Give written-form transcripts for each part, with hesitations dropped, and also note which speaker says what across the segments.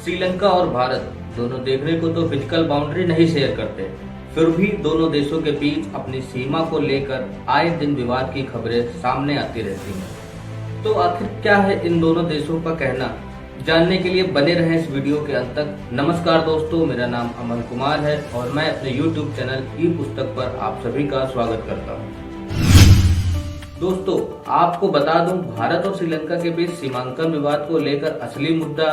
Speaker 1: श्रीलंका और भारत दोनों देखने को तो फिजिकल बाउंड्री नहीं शेयर करते, फिर भी दोनों देशों के बीच अपनी सीमा को लेकर आए दिन विवाद की खबरें सामने आती रहती हैं। तो आखिर क्या है इन दोनों देशों का कहना, जानने के लिए बने रहें इस वीडियो के अंत तक। नमस्कार दोस्तों, मेरा नाम अमन कुमार है और मैं अपने YouTube चैनल ई पुस्तक पर आप सभी का स्वागत करता हूँ। दोस्तों, आपको बता दूं, भारत और श्रीलंका के बीच सीमांकन विवाद को लेकर असली मुद्दा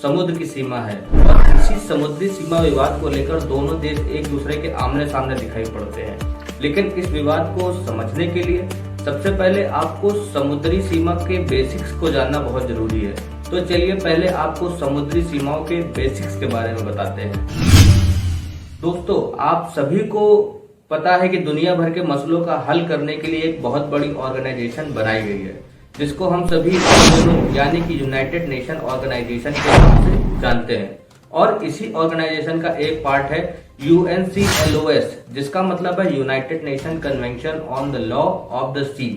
Speaker 1: समुद्र की सीमा है और इसी समुद्री सीमा विवाद को लेकर दोनों देश एक दूसरे के आमने सामने दिखाई पड़ते हैं। लेकिन इस विवाद को समझने के लिए सबसे पहले आपको समुद्री सीमा के बेसिक्स को जानना बहुत जरूरी है। तो चलिए पहले आपको समुद्री सीमाओं के बेसिक्स के बारे में बताते हैं। दोस्तों, आप सभी को पता है कि दुनिया भर के मसलों का हल करने के लिए एक बहुत बड़ी ऑर्गेनाइजेशन बनाई गई है, जिसको हम सभी यानी कि यूनाइटेड नेशन ऑर्गेनाइजेशन के नाम से जानते हैं। और इसी ऑर्गेनाइजेशन का एक पार्ट है UNCLOS, जिसका मतलब है United Nation convention on the law of the sea.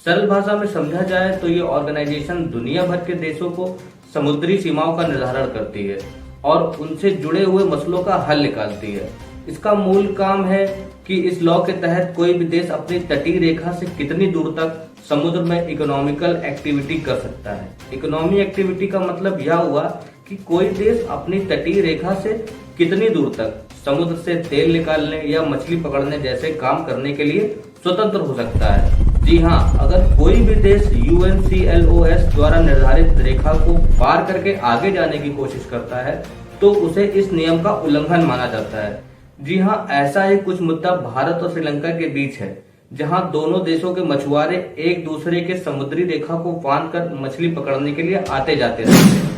Speaker 1: सरल भाषा में समझा जाए तो ये ऑर्गेनाइजेशन दुनिया भर के देशों को समुद्री सीमाओं का निर्धारण करती है और उनसे जुड़े हुए मसलों का हल निकालती है। इसका मूल काम है कि इस लॉ के तहत कोई भी देश अपनी तटीय रेखा से कितनी दूर तक समुद्र में इकोनॉमिकल एक्टिविटी कर सकता है। इकोनॉमी एक्टिविटी का मतलब यह हुआ कि कोई देश अपनी तटीय रेखा से कितनी दूर तक समुद्र से तेल निकालने या मछली पकड़ने जैसे काम करने के लिए स्वतंत्र हो सकता है। जी हाँ, अगर कोई भी देश UNCLOS द्वारा निर्धारित रेखा को पार करके आगे जाने की कोशिश करता है तो उसे इस नियम का उल्लंघन माना जाता है। जी हाँ, ऐसा ही कुछ मुद्दा भारत और श्रीलंका के बीच है, जहां दोनों देशों के मछुआरे एक दूसरे के समुद्री रेखा को फांदकर मछली पकड़ने के लिए आते जाते रहते हैं।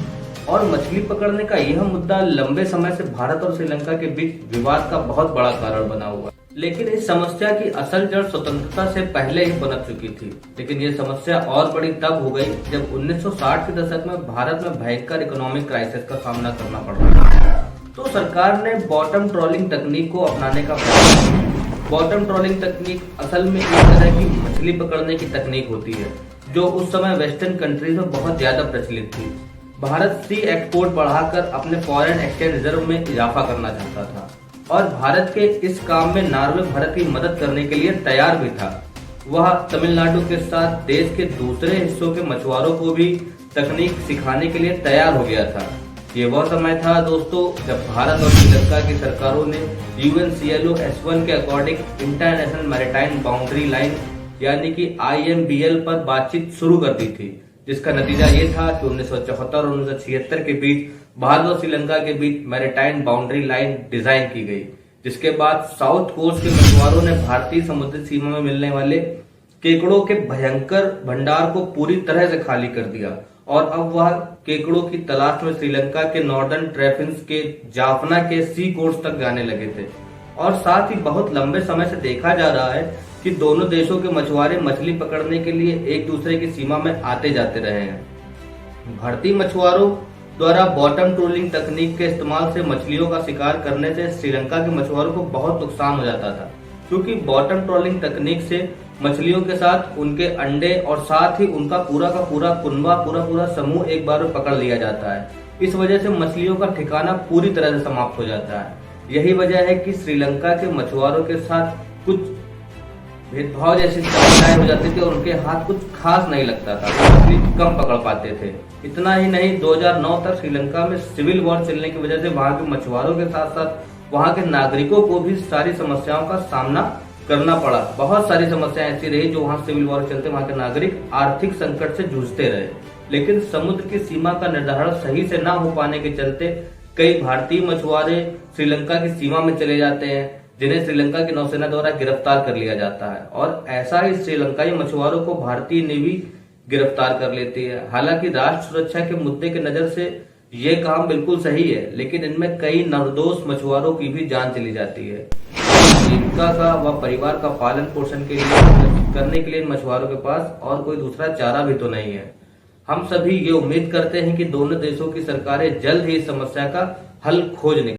Speaker 1: और मछली पकड़ने का यह मुद्दा लंबे समय से भारत और श्रीलंका के बीच विवाद का बहुत बड़ा कारण बना हुआ। लेकिन इस समस्या की असल जड़ स्वतंत्रता से पहले ही पनप चुकी थी। लेकिन ये समस्या और बड़ी तब हो गई जब 1960 के दशक में भारत में भयंकर इकोनॉमिक क्राइसिस का सामना करना पड़ रहा था। तो सरकार ने बॉटम ट्रॉलिंग तकनीक को अपनाने का प्रयास किया। बॉटम ट्रॉलिंग तकनीक असल में एक तरह की मछली पकड़ने की तकनीक होती है, जो उस समय वेस्टर्न कंट्रीज में बहुत ज्यादा प्रचलित थी। भारत सी एक्सपोर्ट बढ़ाकर अपने फॉरेन एक्सचेंज रिजर्व में इजाफा करना चाहता था और भारत के इस काम में नॉर्वे भारत की मदद करने के लिए तैयार भी था। वह तमिलनाडु के साथ देश के दूसरे हिस्सों के मछुआरों को भी तकनीक सिखाने के लिए तैयार हो गया था। ये वह समय था दोस्तों जब भारत और श्रीलंका की सरकारों ने UNCLOS के according international maritime boundary line यानी कि IMBL पर बातचीत शुरू कर दी थी, जिसका नतीजा ये था कि 1974 और 1976 के बीच भारत और श्रीलंका के बीच मैरीटाइम बाउंड्री लाइन डिजाइन की गई, जिसके बाद साउथ कोस्ट के मछुआरों ने भारतीय समुद्री सीमा में मिलने वाले केकड़ों के भयंकर भंडार को पूरी तरह से खाली कर दिया और अब वह केकड़ों की तलाश में श्रीलंका के नॉर्दर्न ट्रैफिन्स के जाफना के सी कोस्ट तक जाने लगे थे। और साथ ही बहुत लंबे समय से देखा जा रहा है कि दोनों देशों के मछुआरे मछली पकड़ने के लिए एक दूसरे की सीमा में आते जाते रहे हैं। भारतीय मछुआरों द्वारा बॉटम ट्रोलिंग तकनीक के इस्तेमाल से मछलियों का शिकार करने से श्रीलंका के मछुआरों को बहुत नुकसान हो जाता था, क्योंकि बॉटम ट्रोलिंग तकनीक से मछलियों के साथ उनके अंडे और साथ ही उनका पूरा का पूरा कुनबा पूरा समूह एक बार में पकड़ लिया जाता है। इस वजह से मछलियों का ठिकाना पूरी तरह से समाप्त हो जाता है। यही वजह है कि श्रीलंका के मछुआरों के साथ कुछ भेदभाव जैसी समस्याएं हो जाती थी और उनके हाथ कुछ खास नहीं लगता था, मछली कम पकड़ पाते थे। इतना ही नहीं, 2009 तक श्रीलंका में सिविल वॉर चलने की वजह से वहां के मछुआरों के साथ साथ वहां के नागरिकों को भी सारी समस्याओं का सामना करना पड़ा। बहुत सारी समस्याएं ऐसी रही जो वहां सिविल वॉर चलते वहां के नागरिक आर्थिक संकट से जूझते रहे। लेकिन समुद्र की सीमा का निर्धारण सही से न हो पाने के चलते कई भारतीय मछुआरे श्रीलंका की सीमा में चले जाते हैं, जिन्हें श्रीलंका की नौसेना द्वारा गिरफ्तार कर लिया जाता है और ऐसा ही श्रीलंकाई मछुआरों को भारतीय नेवी गिरफ्तार कर लेती है। हालांकि राष्ट्र सुरक्षा के मुद्दे की नजर से ये काम बिल्कुल सही है, लेकिन इनमें कई निर्दोष मछुआरों की भी जान चली जाती है। जीविका का व परिवार का पालन पोषण के लिए करने के लिए मछुआरों के पास और कोई दूसरा चारा भी तो नहीं है। हम सभी ये उम्मीद करते हैं कि दोनों देशों की सरकारें जल्द ही इस समस्या का हल खोज निकालें।